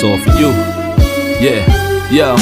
It's all for you. Yeah, yo.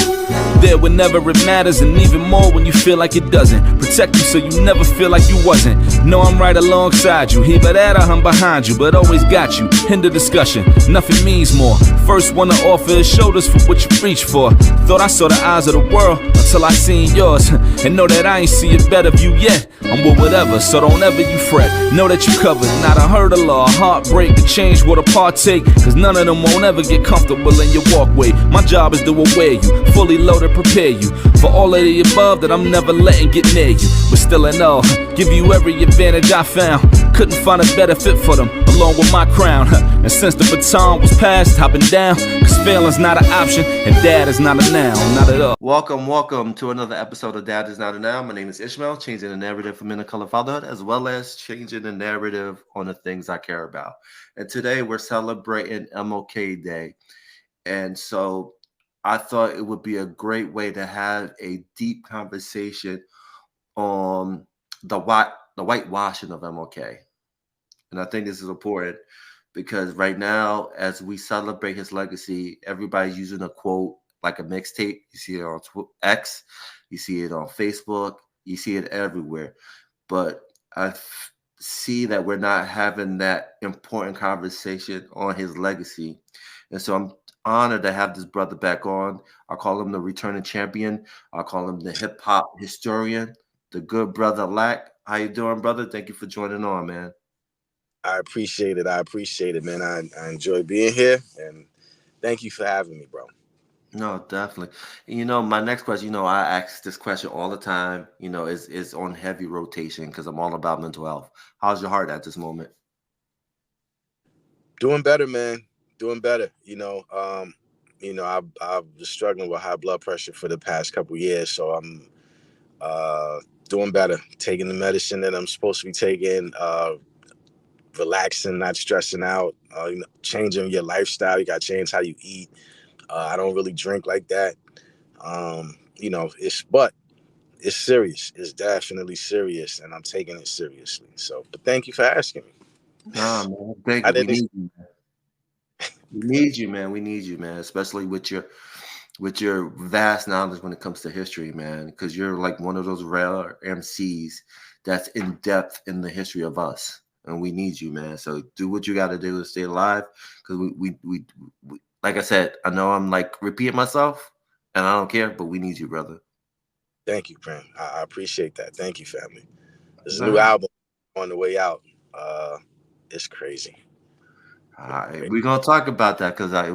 There whenever it matters, and even more when you feel like it doesn't. Protect you so you never feel like you wasn't. Know I'm right alongside you. Either that or I'm behind you, but always got you. End the discussion, nothing means more. First one to offer is shoulders for what you reach for. Thought I saw the eyes of the world until I seen yours. And know that I ain't see a better view yet. I'm with whatever, so don't ever you fret. Know that you covered, not a hurdle or a heartbreak. A change what a partake, cause none of them won't ever get comfortable in your walkway. My job is to aware you, fully loaded, prepare you for all of the above that I'm never letting get near you. But still in all, give you every advantage I found. Couldn't find a better fit for them, along with my crown. And since the baton was passed, I've been down. Cause failing's not an option, and dad is not a noun, not at all. Welcome to another episode of Dad is Not a Noun. My name is Ishmael, changing the narrative for men of color fatherhood, as well as changing the narrative on the things I care about. And today we're celebrating MLK Day. And so I thought it would be a great way to have a deep conversation on the whitewashing of MLK. And I think this is important because right now, as we celebrate his legacy, everybody's using a quote like a mixtape. You see it on X, you see it on Facebook, you see it everywhere. But I see that we're not having that important conversation on his legacy. And so I'm honored to have this brother back on. I call him the returning champion. I call him the hip hop historian, the good brother Lack. How you doing, brother? Thank you for joining on, man. I appreciate it, man. I enjoy being here, and thank you for having me, bro. No, definitely. You know, my next question, I ask this question all the time, is on heavy rotation because I'm all about mental health. How's your heart at this moment? Doing better, man. Doing better. I've been struggling with high blood pressure for the past couple of years, so I'm doing better. Taking the medicine that I'm supposed to be taking, relaxing, not stressing out, changing your lifestyle. You got to change how you eat. I don't really drink like that. It's serious. It's definitely serious, and I'm taking it seriously. So, but thank you for asking me. Nah, man, thank you. We need you, man. We need you, man. We need you, man. Especially with your vast knowledge when it comes to history, man. Because you're like one of those rare MCs that's in depth in the history of us, and we need you, man. So do what you got to do to stay alive. Because we like I said, I know I'm like repeating myself, and I don't care, but we need you, brother. Thank you, Prem. I appreciate that. Thank you, family. There's a new album on the way out. It's crazy. All right, we're gonna talk about that because I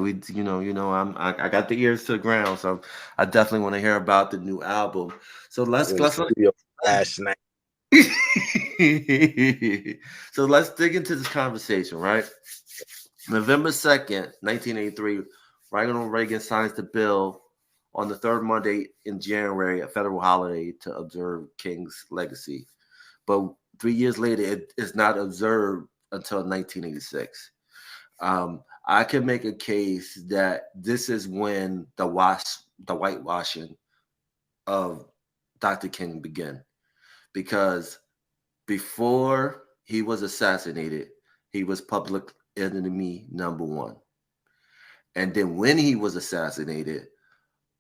got the ears to the ground, so I definitely want to hear about the new album. So let's last night. So let's dig into this conversation, right? November 2nd, 1983, Reagan signs the bill on the third Monday in January, a federal holiday, to observe King's legacy. But 3 years later, it is not observed until 1986. I can make a case that this is when the whitewashing of Dr. King began. Because before he was assassinated, he was public enemy number one. And then when he was assassinated,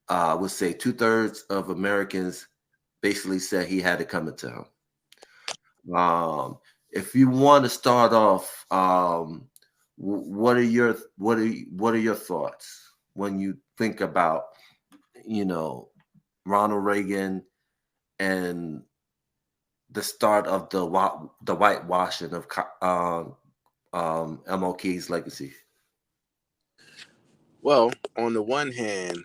I would say 2/3 of Americans basically said he had it coming to him. If you want to start off, what are your thoughts when you think about Ronald Reagan and the start of the whitewashing of MLK's legacy? Well, on the one hand,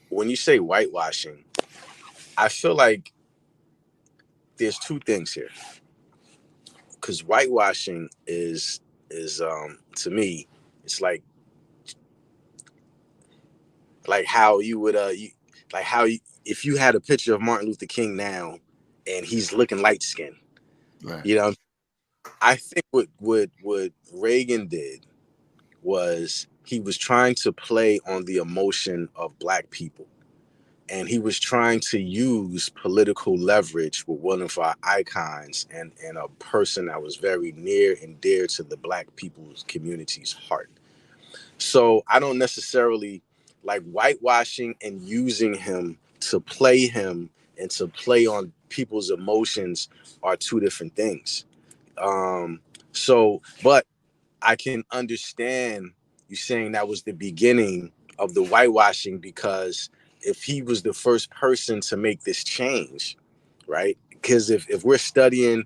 when you say whitewashing, I feel like there's two things here. Because whitewashing is to me, it's like how you would if you had a picture of Martin Luther King now and he's looking light skinned, right. I think what Reagan did was he was trying to play on the emotion of Black people. And he was trying to use political leverage with one of our icons and a person that was very near and dear to the Black people's community's heart. So I don't necessarily like whitewashing and using him to play him and to play on people's emotions are two different things. But I can understand you saying that was the beginning of the whitewashing, because if he was the first person to make this change, right? Because if we're studying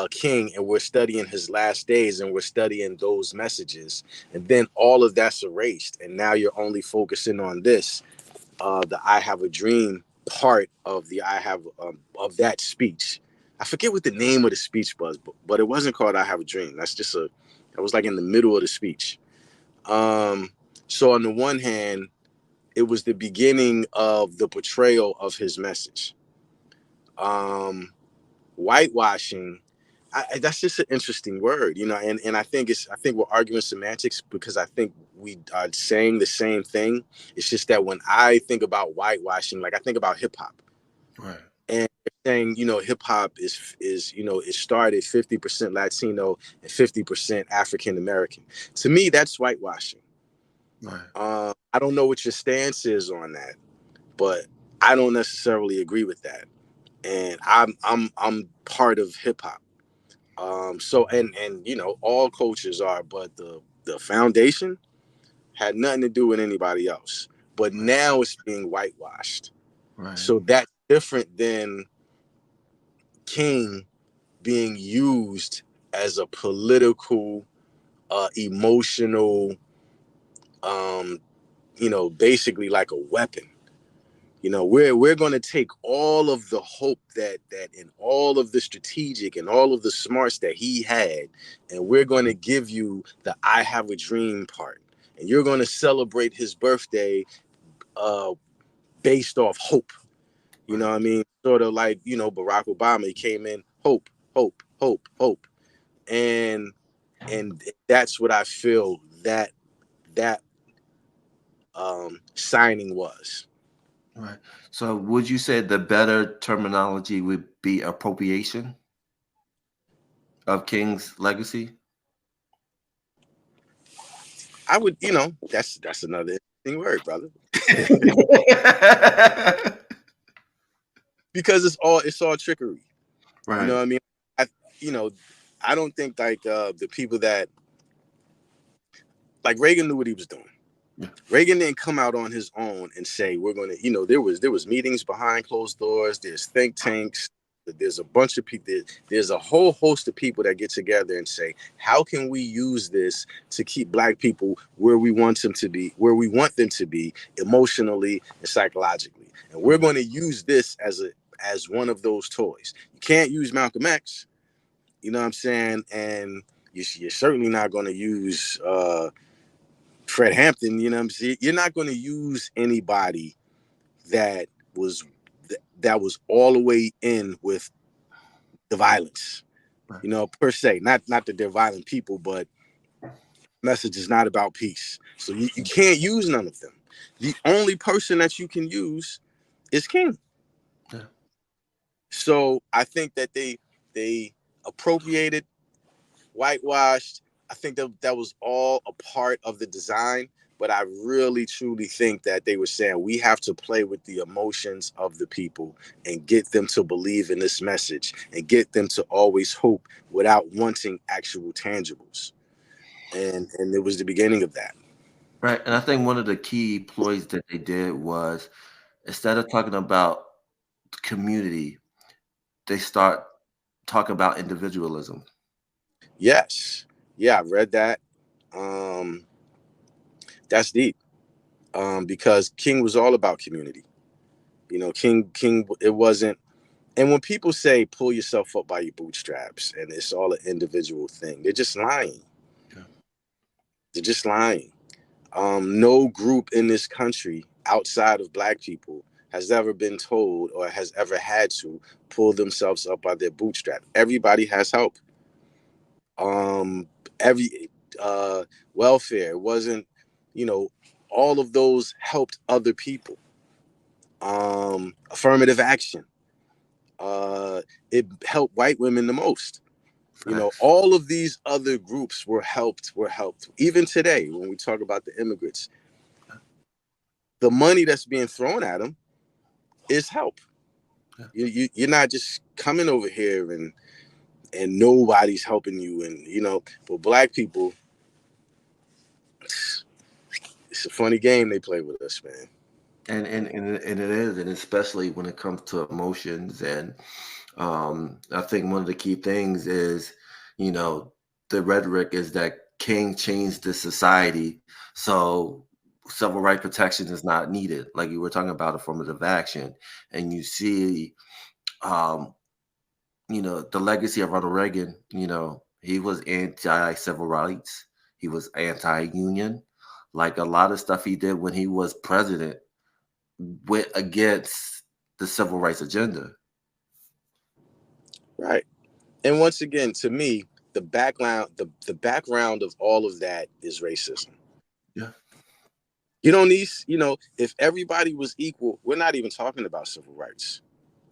King and we're studying his last days and we're studying those messages, and then all of that's erased, and now you're only focusing on this, the I Have a Dream part of the I Have of that speech. I forget what the name of the speech was, but it wasn't called I Have a Dream. That was like in the middle of the speech. So on the one hand, it was the beginning of the portrayal of his message. Whitewashing, that's just an interesting word, and I think we're arguing semantics, because I think we are saying the same thing. It's just that when I think about whitewashing, like I think about hip hop. Right. And saying, hip hop is it started 50% Latino and 50% African American. To me, that's whitewashing. Right. I don't know what your stance is on that, but I don't necessarily agree with that. And I'm part of hip hop. So and all cultures are, but the foundation had nothing to do with anybody else. But now it's being whitewashed. Right. So that's different than King being used as a political, emotional, basically like a weapon. We're going to take all of the hope that and all of the strategic and all of the smarts that he had, and we're going to give you the I Have a Dream part, and you're going to celebrate his birthday based off hope. You know what I mean? Sort of like, Barack Obama, he came in, hope, hope, hope, hope. And that's what I feel that signing was. Right. So would you say the better terminology would be appropriation of King's legacy? I would, that's another interesting word, brother. Because it's all trickery. Right. You know what I mean? I don't think like the people that like Reagan knew what he was doing. Yeah. Reagan didn't come out on his own and say we're going to, there was meetings behind closed doors, there's think tanks, there's a bunch of people, there's a whole host of people that get together and say, how can we use this to keep Black people where we want them to be emotionally and psychologically, and we're going to use this as one of those toys. You can't use Malcolm X, you know what I'm saying, and you're certainly not going to use Fred Hampton, you know what I'm saying? You're not going to use anybody that was all the way in with the violence, per se. Not that they're violent people, but message is not about peace. So you can't use none of them. The only person that you can use is King. Yeah. So I think that they appropriated, whitewashed. I think that was all a part of the design, but I really truly think that they were saying we have to play with the emotions of the people and get them to believe in this message and get them to always hope without wanting actual tangibles. And it was the beginning of that. Right. And I think one of the key ploys that they did was, instead of talking about community, they start talking about individualism. Yes. Yeah, I read that. That's deep. Because King was all about community. King, it wasn't. And when people say pull yourself up by your bootstraps and it's all an individual thing, they're just lying. Yeah. They're just lying. No group in this country outside of Black people has ever been told or has ever had to pull themselves up by their bootstrap. Everybody has help. Every welfare wasn't, all of those helped other people. Affirmative action. It helped white women the most. You know, all of these other groups were helped. Even today, when we talk about the immigrants, the money that's being thrown at them is help. You're not just coming over here and nobody's helping you. And, you know, for black people, it's a funny game they play with us, man. And it is, and especially when it comes to emotions. And I think one of the key things is, you know, the rhetoric is that King changed the society, so civil rights protection is not needed. Like you were talking about affirmative action, and you see, um, you know, the legacy of Ronald Reagan. You know, he was anti-civil rights, he was anti-union. Like a lot of stuff he did when he was president went against the civil rights agenda. Right. And once again, to me, the background of all of that is racism. Yeah. You don't need, you know, if everybody was equal, we're not even talking about civil rights.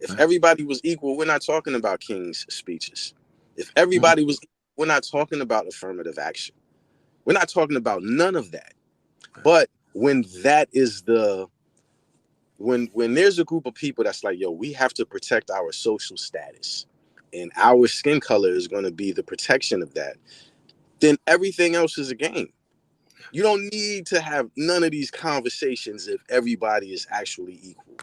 If everybody was equal, we're not talking about King's speeches. If everybody was, we're not talking about affirmative action. We're not talking about none of that. But when that is the, when there's a group of people that's like, yo, we have to protect our social status, and our skin color is going to be the protection of that, then everything else is a game. You don't need to have none of these conversations if everybody is actually equal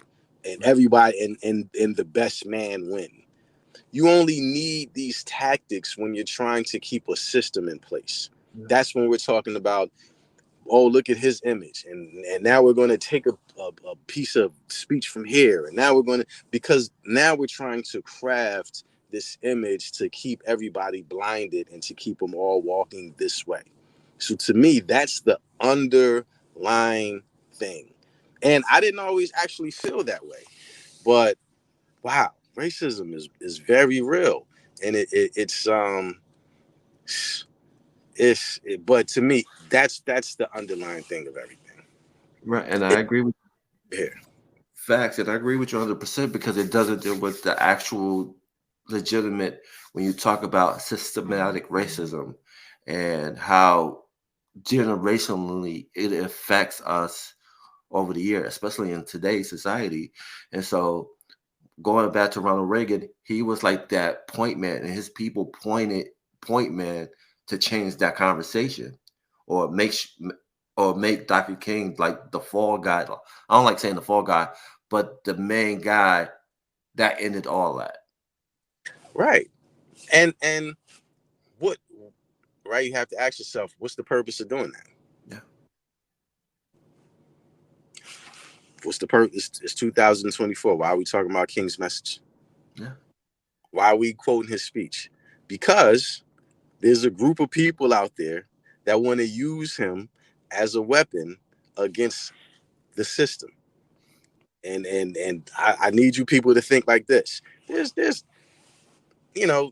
and everybody and the best man win. You only need these tactics when you're trying to keep a system in place. That's when we're talking about, oh, look at his image, and now we're going to take a piece of speech from here, and now we're going to, because now we're trying to craft this image to keep everybody blinded and to keep them all walking this way. So to me, that's the underlying thing. And I didn't always actually feel that way, but wow, racism is very real, and but to me, that's the underlying thing of everything. Right, and I agree with Here. facts, and I agree with you 100% because it doesn't deal with the actual legitimate when you talk about systematic racism and how generationally it affects us over the year, especially in today's society. And so going back to Ronald Reagan, he was like that point man, and his people point man to change that conversation or make Dr. King like the fall guy. I don't like saying the fall guy, but the main guy that ended all that. Right. And what, right, you have to ask yourself, what's the purpose of doing that? Yeah. What's the purpose? It's 2024. Why are we talking about King's message? Yeah. Why are we quoting his speech? Because there's a group of people out there that want to use him as a weapon against the system. And I need you people to think like this. There's you know,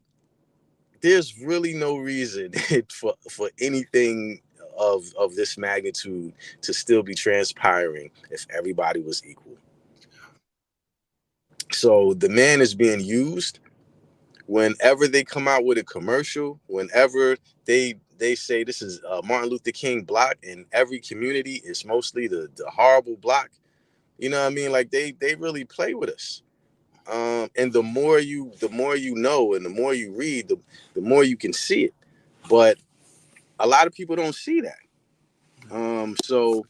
there's really no reason for anything of this magnitude to still be transpiring if everybody was equal. So the man is being used whenever they come out with a commercial, whenever they say this is Martin Luther King block, and every community is mostly the horrible block. You know what I mean? Like they really play with us. And the more you know, and the more you read, the more you can see it. But a lot of people don't see that. So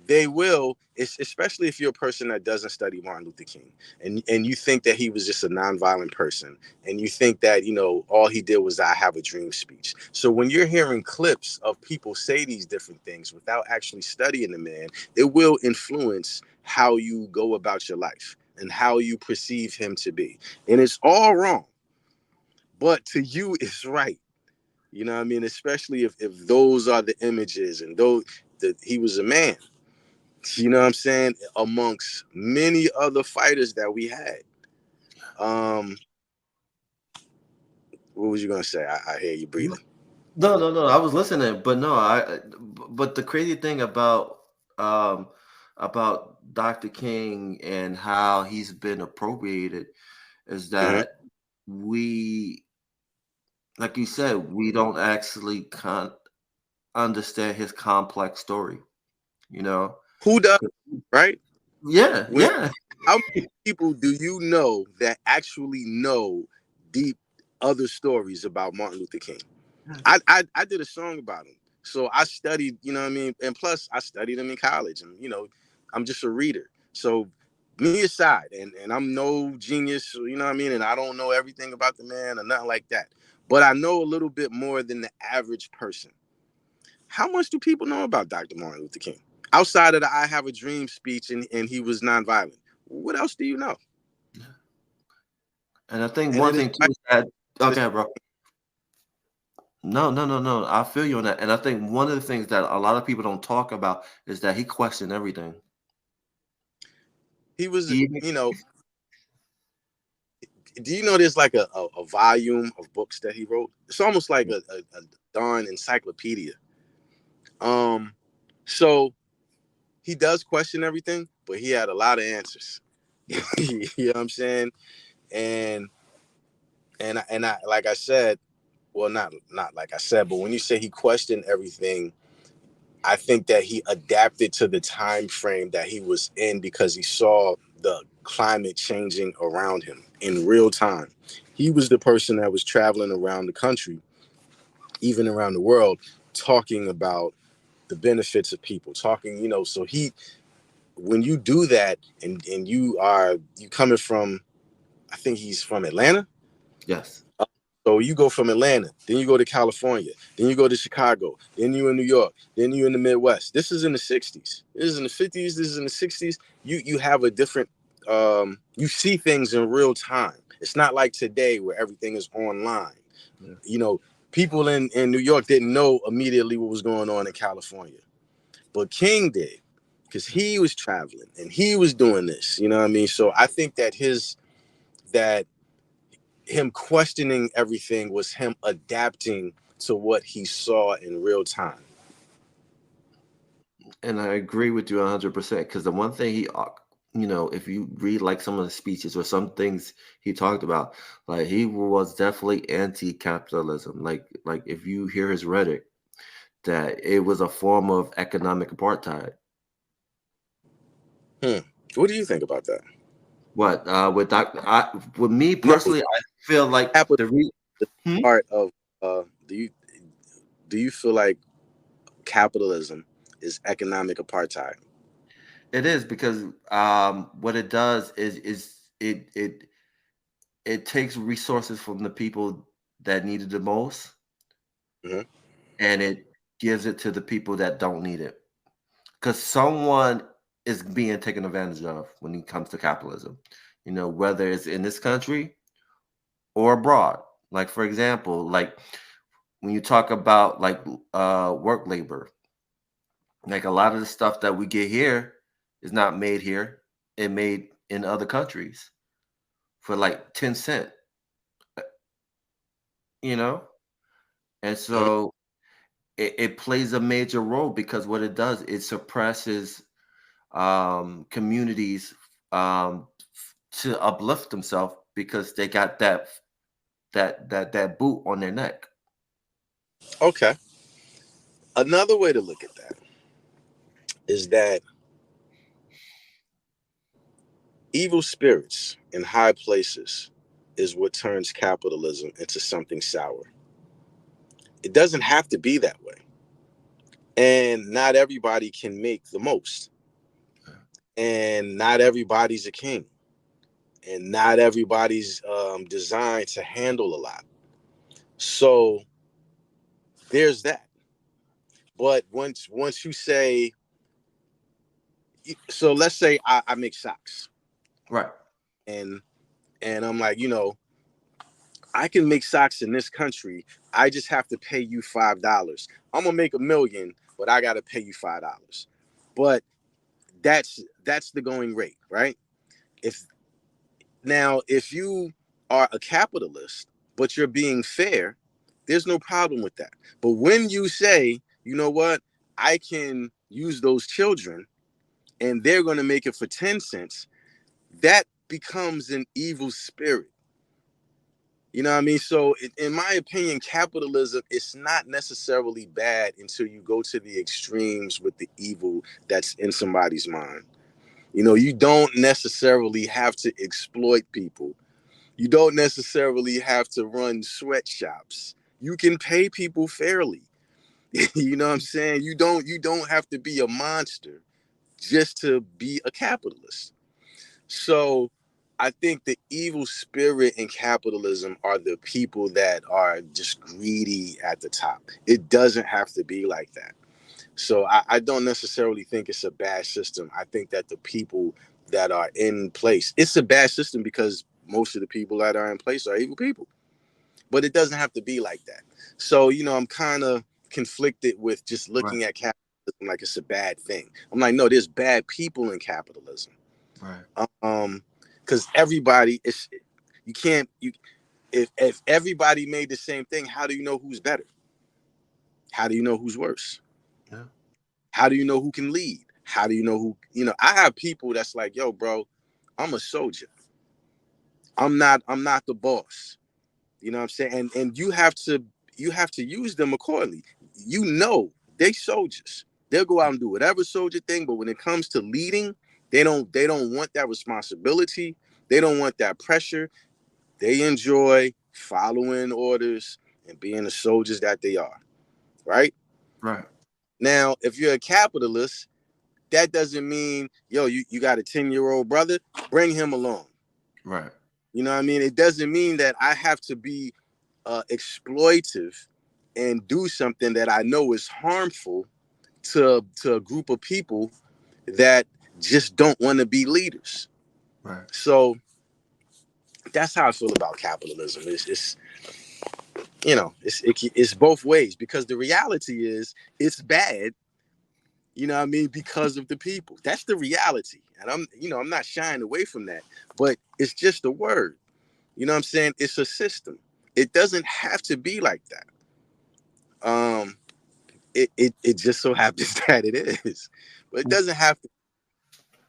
they will, especially if you're a person that doesn't study Martin Luther King, and you think that he was just a nonviolent person, and you think that, you know, all he did was "I have a dream" speech. So when you're hearing clips of people say these different things without actually studying the man, it will influence how you go about your life and how you perceive him to be. And it's all wrong, but to you, it's right. You know what I mean? Especially if those are the images, and those that he was a man. You know what I'm saying? Amongst many other fighters that we had. What was you gonna say? I hear you breathing. No. I was listening, but no, but the crazy thing about Dr. King and how he's been appropriated is that we like you said, we don't actually understand his complex story. You know? Who does, right? Yeah, When yeah. how many people do you know that actually know deep other stories about Martin Luther King? I did a song about him. So I studied, you know what I mean? And plus I studied him in college. And I'm just a reader. So me aside, and I'm no genius, you know what I mean? And I don't know everything about the man or nothing like that. But I know a little bit more than the average person. How much do people know about Dr. Martin Luther King? Outside of the I Have a Dream speech and he was nonviolent. What else do you know? And I think And one it is thing too is that okay, bro. No, no, no, no. I feel you on that. And I think one of the things that a lot of people don't talk about is that he questioned everything. he was, Even do you know there's like a volume of books that he wrote? It's almost like a darn encyclopedia. So he does question everything, but he had a lot of answers. You know what I'm saying? And I like I said, well, not like I said, but when you say he questioned everything, I think that he adapted to the time frame that he was in because he saw the climate changing around him in real time. He was the person that was traveling around the country, even around the world, talking about the benefits of people, talking, so when you do that and you coming from, I think he's from Atlanta. yes. So you go from Atlanta, then you go to California, then you go to Chicago, then you in New York, then you in the Midwest. This is in the 60s. This is in the 50s. This is in the 60s. You have a different, you see things in real time. It's not like today where everything is online. Yeah. People in New York didn't know immediately what was going on in California. But King did, because he was traveling and he was doing this. You know what I mean? So I think that him questioning everything was him adapting to what he saw in real time. And I agree with you 100% because the one thing if you read like some of the speeches or some things he talked about, like he was definitely anti-capitalism. Like if you hear his rhetoric, that it was a form of economic apartheid. What do you think about that? What with me No, personally, I feel like Apple, the Hmm? part of do you feel like capitalism is economic apartheid? It is because what it does is it takes resources from the people that need it the most, Mm-hmm. and it gives it to the people that don't need it. Because someone is being taken advantage of when it comes to capitalism. Whether it's in this country or abroad. Like for example, like when you talk about like work labor, like a lot of the stuff that we get here is not made here. It made in other countries for like 10 cent, you know? And Mm-hmm. so it plays a major role because what it does, it suppresses communities to uplift themselves because they got that boot on their neck. Okay. Another way to look at that is that evil spirits in high places is what turns capitalism into something sour. It doesn't have to be that way. And not everybody can make the most. And not everybody's a king. And not everybody's designed to handle a lot. So there's that. But once you say, so let's say I make socks, Right. and I'm like, I can make socks in this country. I just have to pay you $5. I'm gonna make $1 million, but I gotta pay you $5. But that's the going rate, right? If you are a capitalist, but you're being fair, there's no problem with that. But when you say, you know what, I can use those children and they're going to make it for 10 cents, that becomes an evil spirit. You know what I mean? So in my opinion, capitalism is not necessarily bad until you go to the extremes with the evil that's in somebody's mind. You know, you don't necessarily have to exploit people. You don't necessarily have to run sweatshops. You can pay people fairly. You know what I'm saying? You don't have to be a monster just to be a capitalist. So I think the evil spirit in capitalism are the people that are just greedy at the top. It doesn't have to be like that. So I don't necessarily think it's a bad system. I think that the people that are in place, it's a bad system because most of the people that are in place are evil people. But it doesn't have to be like that. So, you know, I'm kind of conflicted with just looking at capitalism like it's a bad thing. I'm like, no, there's bad people in capitalism. Right. Because everybody is, you can't, you if everybody made the same thing, how do you know who's better? How do you know who's worse? Yeah. How do you know who can lead? How do you know who, you know, I have people that's like, yo, bro, I'm a soldier. I'm not the boss. You know what I'm saying? And you have to use them accordingly. You know, they soldiers. They'll go out and do whatever soldier thing, but when it comes to leading, they don't want that responsibility. They don't want that pressure. They enjoy following orders and being the soldiers that they are. Right? Right. Now, if you're a capitalist, that doesn't mean, yo, you got a 10-year-old brother, bring him along. Right. You know what I mean? It doesn't mean that I have to be exploitive and do something that I know is harmful to a group of people that just don't want to be leaders. Right. So that's how I feel about capitalism. It's you know, it's both ways, because the reality is it's bad. You know what I mean? Because of the people. That's the reality. And I'm not shying away from that. But it's just a word. You know what I'm saying? It's a system. It doesn't have to be like that. It just so happens that it is. But it doesn't have to.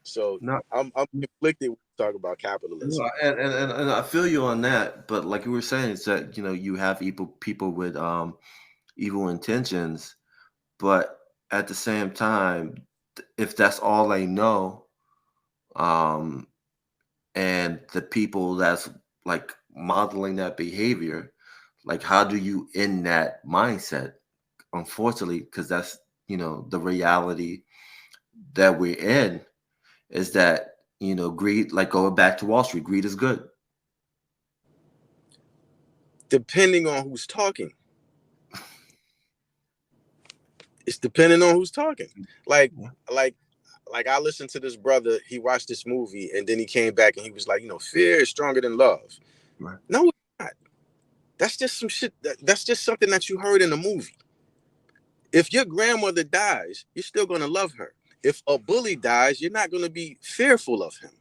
So No, I'm conflicted when we talk about capitalism. no, and I feel you on that, but like you were saying, it's that you have people with evil intentions, but at the same time, if that's all they know, um, and the people that's like modeling that behavior, like how do you end that mindset? Unfortunately, because that's the reality that we're in, is that greed, like going back to Wall Street, greed is good. Depending on who's talking. It's depending on who's talking. Like I listened to this brother, he watched this movie and then he came back and he was like, fear is stronger than love. Right. No, it's not. That's just some shit. That's just something that you heard in a movie. If your grandmother dies, you're still going to love her. If a bully dies, you're not going to be fearful of him.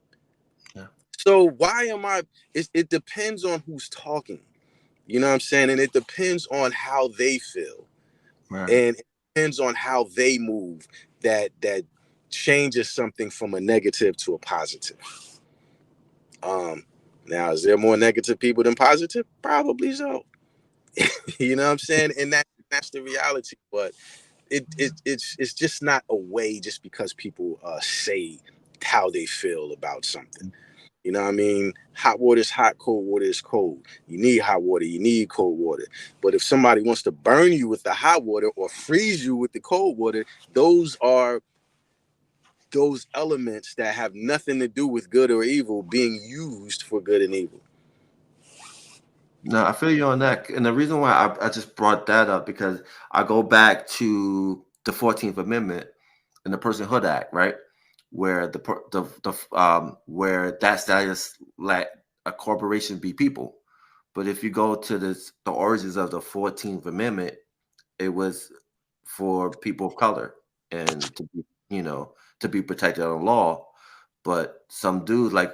Yeah. So why am I? It depends on who's talking. You know what I'm saying? And it depends on how they feel. Right. And it depends on how they move. That changes something from a negative to a positive. Now, is there more negative people than positive? Probably so. You know what I'm saying? And that's the reality. But it's just not a way just because people say how they feel about something. You know what I mean? Hot water is hot, cold water is cold. You need hot water, you need cold water. But if somebody wants to burn you with the hot water or freeze you with the cold water, those are those elements that have nothing to do with good or evil being used for good and evil. No, I feel you on that. And the reason why I just brought that up, because I go back to the 14th Amendment and the Personhood Act, right? Where where that status let a corporation be people. But if you go to the origins of the 14th Amendment, it was for people of color and to be protected under law. But some dudes, like,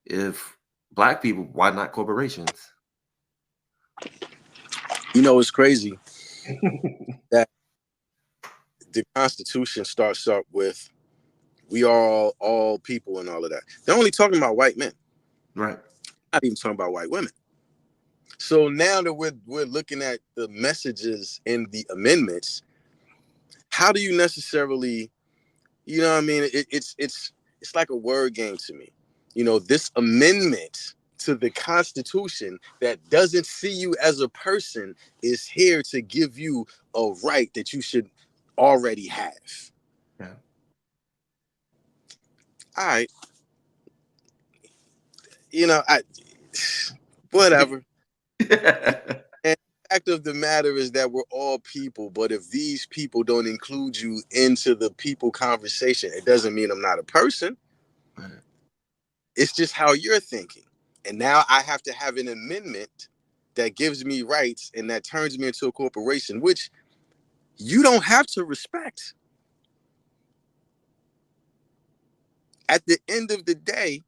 if black people, why not corporations? It's crazy that the Constitution starts up with we are all people and all of that. They're only talking about white men. Right. Not even talking about white women. So now that we're looking at the messages in the amendments, how do you necessarily, you know what I mean? It's like a word game to me. You know, this amendment to the Constitution that doesn't see you as a person is here to give you a right that you should already have. Yeah. All right. You know, whatever. And the fact of the matter is that we're all people, but if these people don't include you into the people conversation, it doesn't mean I'm not a person. Right. It's just how you're thinking. And now I have to have an amendment that gives me rights and that turns me into a corporation, which you don't have to respect. At the end of the day,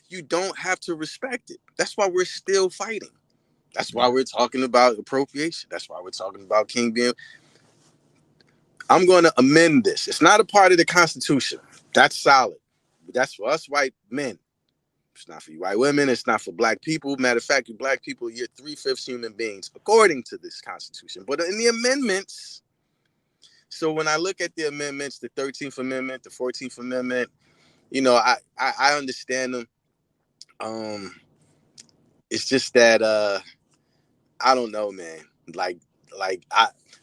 you don't have to respect it. That's why we're still fighting. That's why we're talking about appropriation. That's why we're talking about King being. I'm going to amend this. It's not a part of the Constitution. That's solid. But that's for us white men. It's not for you white women. It's not for black people. Matter of fact, you black people, you're 3/5 human beings, according to this Constitution. But in the amendments, so when I look at the amendments, the 13th Amendment, the 14th Amendment, you know, I understand them. It's just that I don't know, man. Like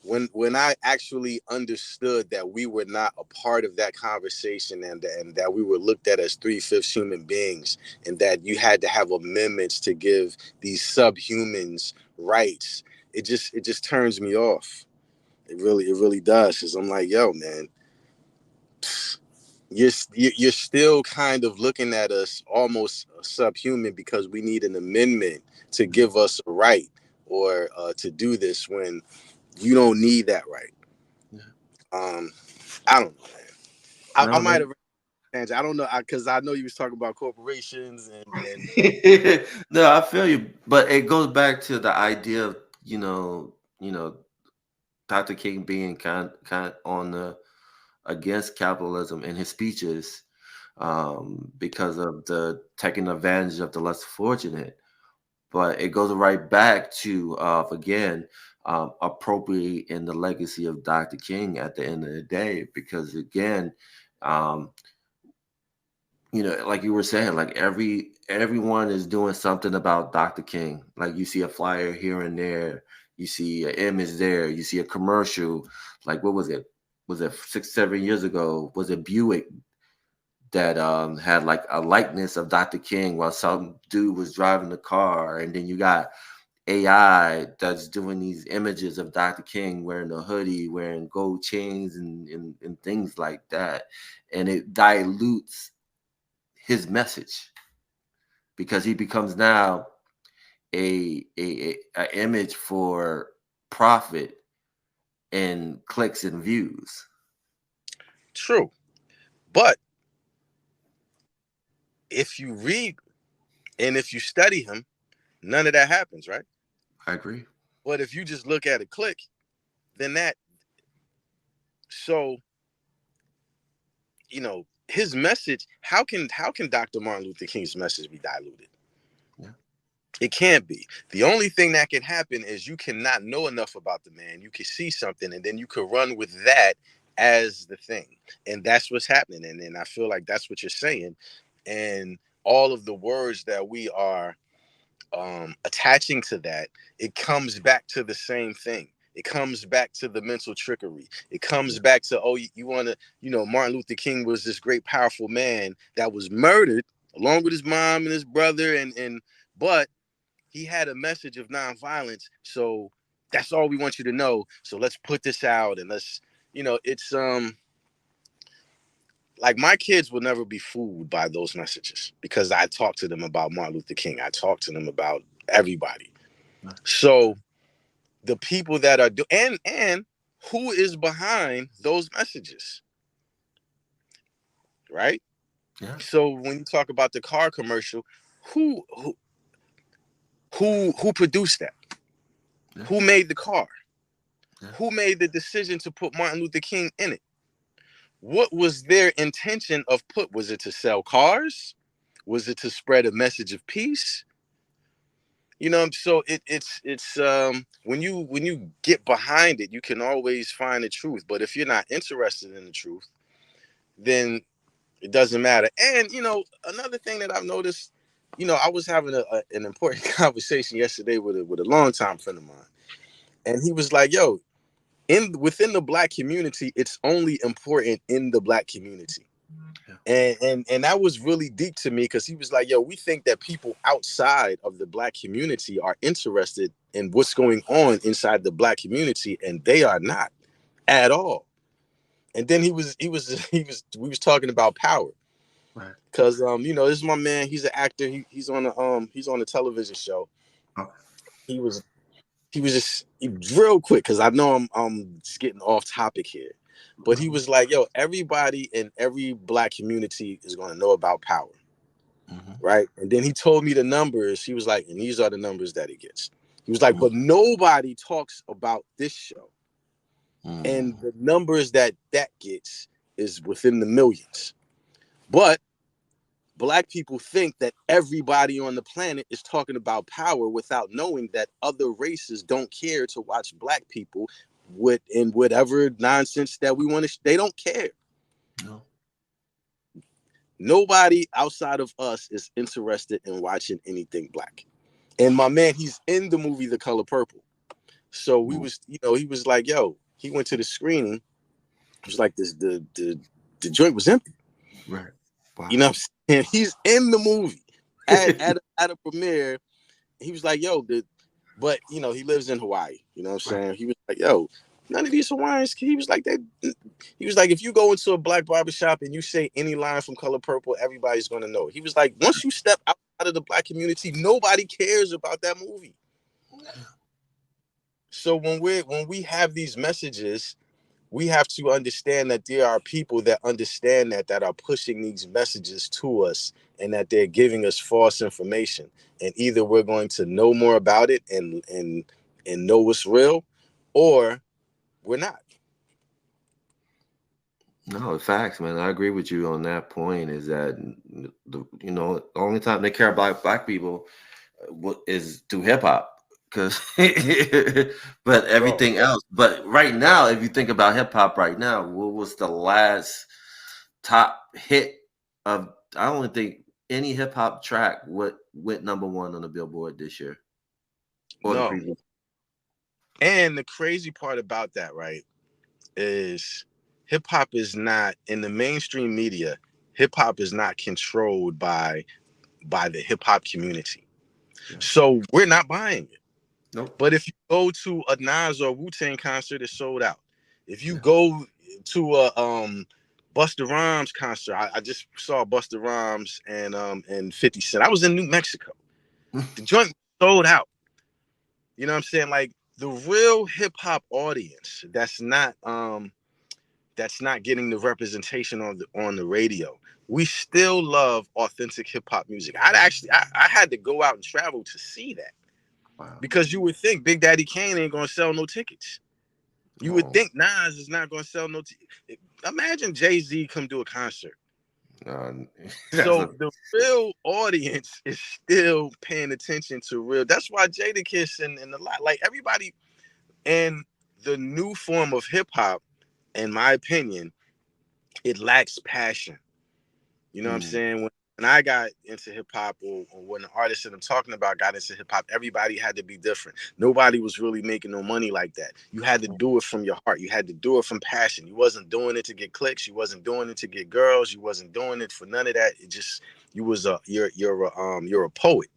when I actually understood that we were not a part of that conversation and that we were looked at as 3/5 human beings, and that you had to have amendments to give these subhumans rights, it just turns me off. It really does. Cause I'm like, yo, man, you're still kind of looking at us almost subhuman because we need an amendment to give us a right or to do this when you don't need that right. I don't know, man. I might have. I don't know because I know you was talking about corporations and No, I feel you, but it goes back to the idea of Dr. King being kind on the against capitalism in his speeches, because of the taking advantage of the less fortunate. But it goes right back to again, appropriating the legacy of Dr. King at the end of the day, because again, um, like you were saying, like everyone is doing something about Dr. King. Like you see a flyer here and there, you see an image there, you see a commercial. Like what was it? Was it 6, 7 years ago? Was it Buick that had like a likeness of Dr. King while some dude was driving the car, and then you got AI that's doing these images of Dr. King wearing a hoodie, wearing gold chains and things like that, and it dilutes his message because he becomes now a image for profit and clicks and views. True, but if you read and if you study him, none of that happens, right? I agree. But if you just look at a click, then that. So, his message. How can Dr. Martin Luther King's message be diluted? Yeah. It can't be. The only thing that can happen is you cannot know enough about the man. You can see something, and then you could run with that as the thing, and that's what's happening. And I feel like that's what you're saying, and all of the words that we are attaching to that, it comes back to the same thing. It comes back to the mental trickery. It comes back to, oh, you want to, Martin Luther King was this great, powerful man that was murdered along with his mom and his brother, but he had a message of nonviolence. So that's all we want you to know. So let's put this out and let's, it's like my kids will never be fooled by those messages because I talk to them about Martin Luther King. I talk to them about everybody. So the people that are and who is behind those messages, right? Yeah. So when you talk about the car commercial, who produced that? Yeah. Who made the car? Yeah. Who made the decision to put Martin Luther King in it? What was their intention of was it to sell cars? Was it to spread a message of peace? You know, so it's when you get behind it, you can always find the truth. But if you're not interested in the truth, then it doesn't matter. And you know, another thing that I've noticed, you know, I was having an important conversation yesterday with a longtime friend of mine, and he was like, "Yo, within the black community, it's only important in the black community." And that was really deep to me, because he was like, yo, we think that people outside of the black community are interested in what's going on inside the black community, and they are not at all. And then we was talking about power. Right. Because you know, this is my man, he's an actor, he's on a television show. Okay. He was just real quick, because I know I'm just getting off topic here. But he was like, yo, everybody in every black community is going to know about power. Mm-hmm. Right. And then he told me the numbers. He was like, and these are the numbers that he gets. He was like, but nobody talks about this show. And the numbers that gets is within the millions. But black people think that everybody on the planet is talking about power, without knowing that other races don't care to watch black people in whatever nonsense that we want to. They don't care. No. Nobody outside of us is interested in watching anything black. And my man, he's in the movie The Color Purple. So we was, you know, he was like, yo, he went to the screening. It was like this, the joint was empty. Right. Wow. You know what I'm saying? He's in the movie at a premiere. He was like, yo, but you know, he lives in Hawaii. You know what I'm saying? He was like, yo, none of these Hawaiians. He was like, if you go into a black barbershop and you say any line from Color Purple, everybody's gonna know. He was like, once you step out of the black community, nobody cares about that movie. So when we have these messages, we have to understand that there are people that understand that are pushing these messages to us, and that they're giving us false information. And either we're going to know more about it and know what's real, or we're not. No, facts, man. I agree with you on that point. Is that the only time they care about black people is through hip hop. Because, but everything else. But right now, if you think about hip hop right now, what was the last top hit of? I don't think any hip hop track went number one on the Billboard this year. Or the previous. And the crazy part about that, right, is hip hop is not in the mainstream media. Hip hop is not controlled by the hip hop community. Yeah. So we're not buying it. Nope. But if you go to a Nas or Wu-Tang concert, it's sold out. If you go to a Busta Rhymes concert, I just saw Busta Rhymes and 50 Cent. I was in New Mexico. The joint sold out. You know what I'm saying? Like, the real hip hop audience that's not getting the representation on the radio. We still love authentic hip hop music. I had to go out and travel to see that. Wow. Because you would think Big Daddy Kane ain't gonna sell no tickets. You would think Nas is not gonna sell no tickets. Imagine Jay-Z come do a concert. So the real audience is still paying attention to real. That's why Jadakiss and a lot, like everybody, and the new form of hip hop, in my opinion, it lacks passion. You know what I'm saying? When I got into hip hop, or when the artists that I'm talking about got into hip hop, everybody had to be different. Nobody was really making no money like that. You had to do it from your heart. You had to do it from passion. You wasn't doing it to get clicks. You wasn't doing it to get girls. You wasn't doing it for none of that. It just, you're a poet,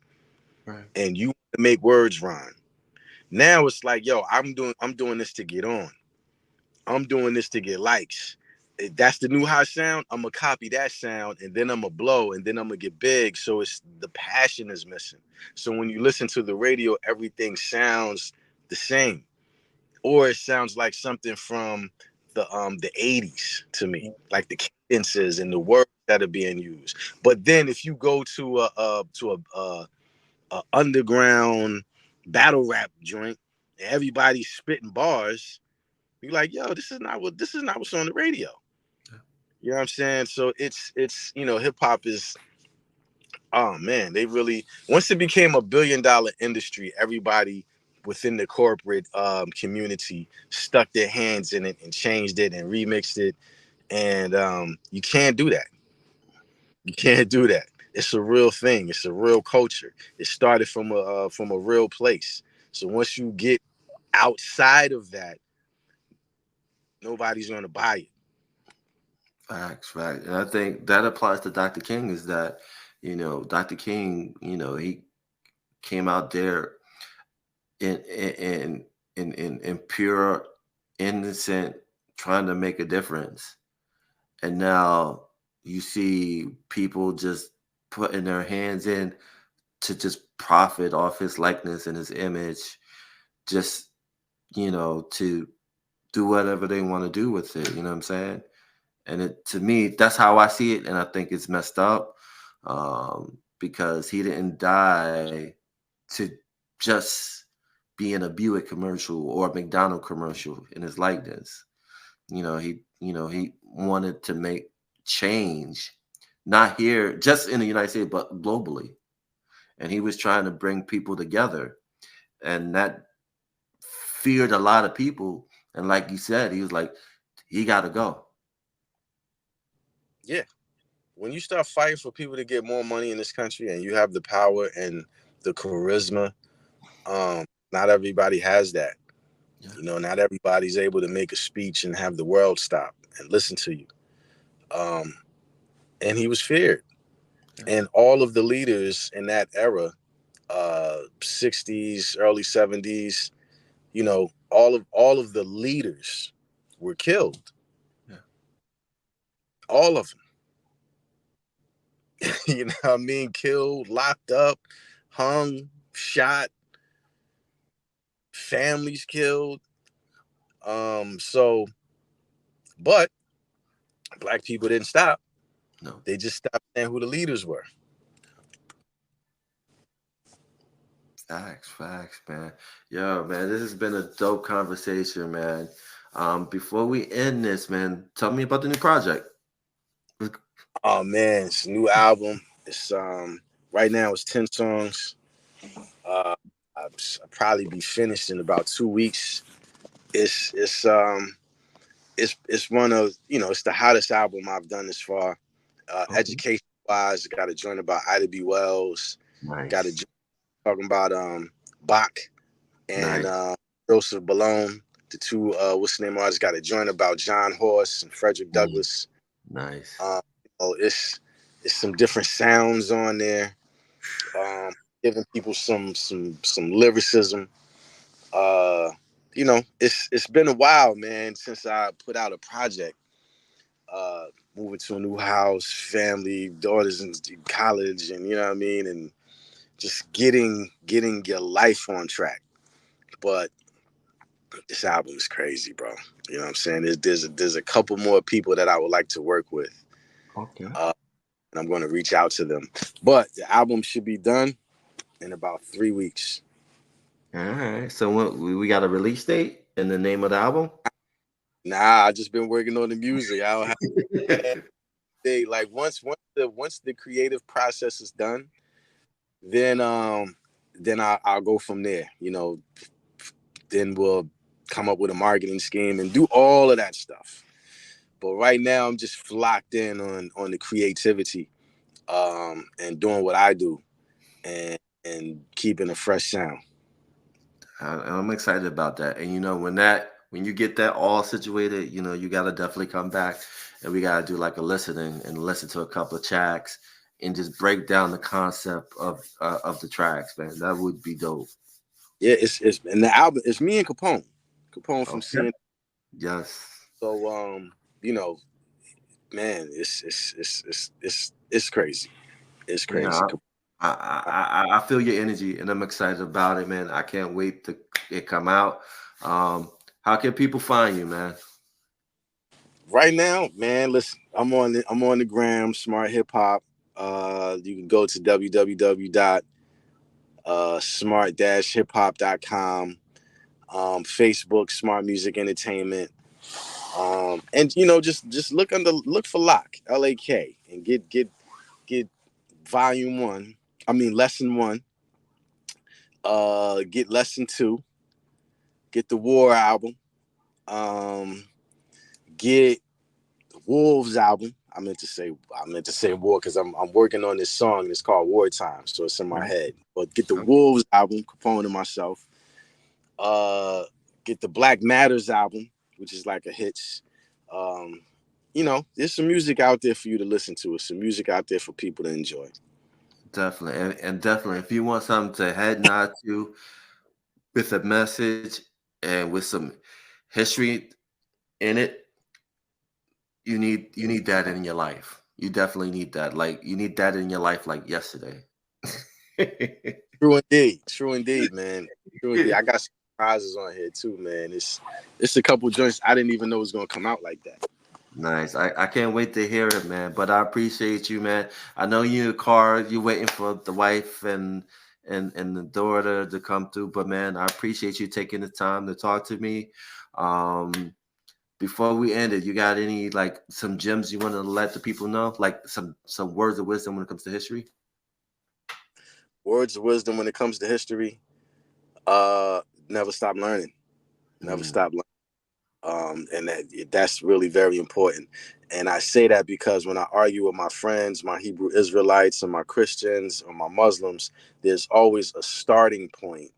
right? And you make words rhyme. Now it's like, yo, I'm doing this to get on. I'm doing this to get likes. That's the new hot sound. I'm gonna copy that sound, and then I'm gonna blow, and then I'm gonna get big. So it's the passion is missing. So when you listen to the radio, everything sounds the same, or it sounds like something from the 80s to me, like the cadences and the words that are being used. But then if you go to a underground battle rap joint, and everybody's spitting bars, you're like, yo, this is not what's on the radio. You know what I'm saying? So it's hip hop is Oh man, they really, once it became a $1 billion industry, everybody within the corporate community stuck their hands in it and changed it and remixed it. And you can't do that. You can't do that. It's a real thing. It's a real culture. It started from a real place. So once you get outside of that, nobody's going to buy it. Facts, right. And I think that applies to Dr. King is that, Dr. King, he came out there in pure innocent trying to make a difference. And now you see people just putting their hands in to just profit off his likeness and his image, just, to do whatever they want to do with it. You know what I'm saying? And to me, that's how I see it. And I think it's messed up because he didn't die to just be in a Buick commercial or a McDonald commercial in his likeness. He wanted to make change, not here, just in the United States, but globally. And he was trying to bring people together. And that feared a lot of people. And like you said, he was like, he got to go. Yeah. When you start fighting for people to get more money in this country and you have the power and the charisma, not everybody has that. Yeah. Not everybody's able to make a speech and have the world stop and listen to you. And he was feared. Yeah. And all of the leaders in that era, 60s, early 70s, all of the leaders were killed. Yeah. All of them. You know what I mean? Killed, locked up, hung, shot, families killed. But black people didn't stop. No. They just stopped saying who the leaders were. Facts, man. Yo, man, this has been a dope conversation, man. Before we end this, man, tell me about the new project. Oh man, it's a new album. It's right now it's 10 songs. I'll probably be finished in about 2 weeks. It's one of, it's the hottest album I've done this far. Okay. Education wise, got a joint about Ida B. Wells. Nice. Got a joint talking about Bach and nice. Joseph Balone. The two what's the name of artists got a joint about John Horse and Frederick Douglass. Nice. It's some different sounds on there, giving people some lyricism. It's been a while, man, since I put out a project. Moving to a new house, family, daughters in college, and you know what I mean, and just getting your life on track. But this album is crazy, bro. You know what I'm saying? There's a couple more people that I would like to work with. Okay. And I'm going to reach out to them. But the album should be done in about 3 weeks. All right. So we got a release date and the name of the album? Nah, I just been working on the music. I don't have like once the creative process is done, then I'll go from there. Then we'll come up with a marketing scheme and do all of that stuff. But right now I'm just locked in on the creativity, and doing what I do and keeping a fresh sound. I'm excited about that. And when you get that all situated, you got to definitely come back and we got to do like a listening and listen to a couple of tracks and just break down the concept of the tracks, man. That would be dope. Yeah, it's and the album, it's me and Capone from CNN. Yes. So man, it's crazy. It's crazy. Yeah, I feel your energy and I'm excited about it, man. I can't wait to it come out. How can people find you, man? Right now, man, listen, I'm on the gram, Smart Hip Hop. You can go to www.smart-hiphop.com. Facebook, Smart Music Entertainment. And just look for Locke, LAK, and get lesson 1. Get lesson 2. Get the War album. Get the Wolves album. I meant to say War because I'm working on this song. It's called Wartime, so it's in my head. But get the Wolves album, Capone and myself. Get the Black Matters album, which is like a hits. There's some music out there for you to listen to. There's some music out there for people to enjoy. Definitely, and definitely, if you want something to head nod to with a message and with some history in it, you need that in your life. You definitely need that. Like you need that in your life, like yesterday. True indeed, man. True indeed. I got some surprises on here too, man. It's a couple joints I didn't even know was gonna come out like that. Nice. I can't wait to hear it, man. But I appreciate you, man. I know you in the car, you're waiting for the wife and the daughter to come through. But man, I appreciate you taking the time to talk to me. Before we end it, you got any like some gems you want to let the people know? Like some words of wisdom when it comes to history? Words of wisdom when it comes to history. Never stop learning. Never stop learning. And that's really very important. And I say that because when I argue with my friends, my Hebrew Israelites and my Christians or my Muslims, there's always a starting point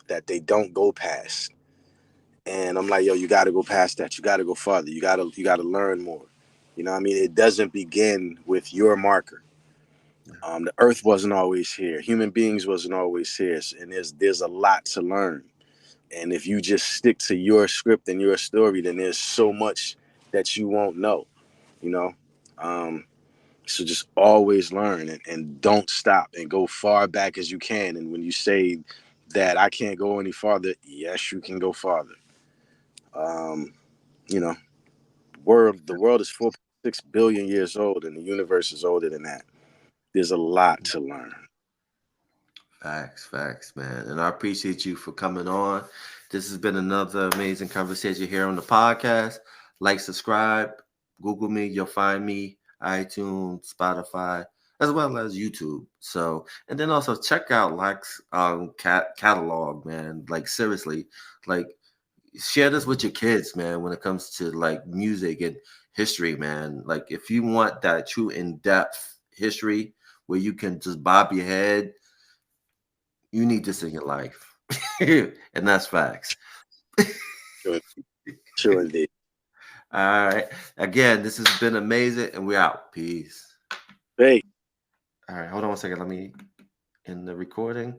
that they don't go past. And I'm like, yo, you got to go past that. You got to go farther. You got to learn more. You know what I mean? It doesn't begin with your marker. The earth wasn't always here. Human beings wasn't always here. And there's a lot to learn. And if you just stick to your script and your story, then there's so much that you won't know, So just always learn and don't stop and go far back as you can. And when you say that I can't go any farther, yes, you can go farther. The world is 4.6 billion years old and the universe is older than that. There's a lot to learn. Facts, man. And I appreciate you for coming on. This has been another amazing conversation here on the podcast. Like, subscribe, Google me, you'll find me, iTunes, Spotify, as well as YouTube. So, and then also check out Like's catalog, man. Like seriously, like share this with your kids, man, when it comes to like music and history, man. Like if you want that true in-depth history where you can just bob your head, you need this in your life. And that's facts. Sure indeed. All right. Again, this has been amazing, and we're out. Peace. Hey. All right. Hold on one second. Let me end the recording.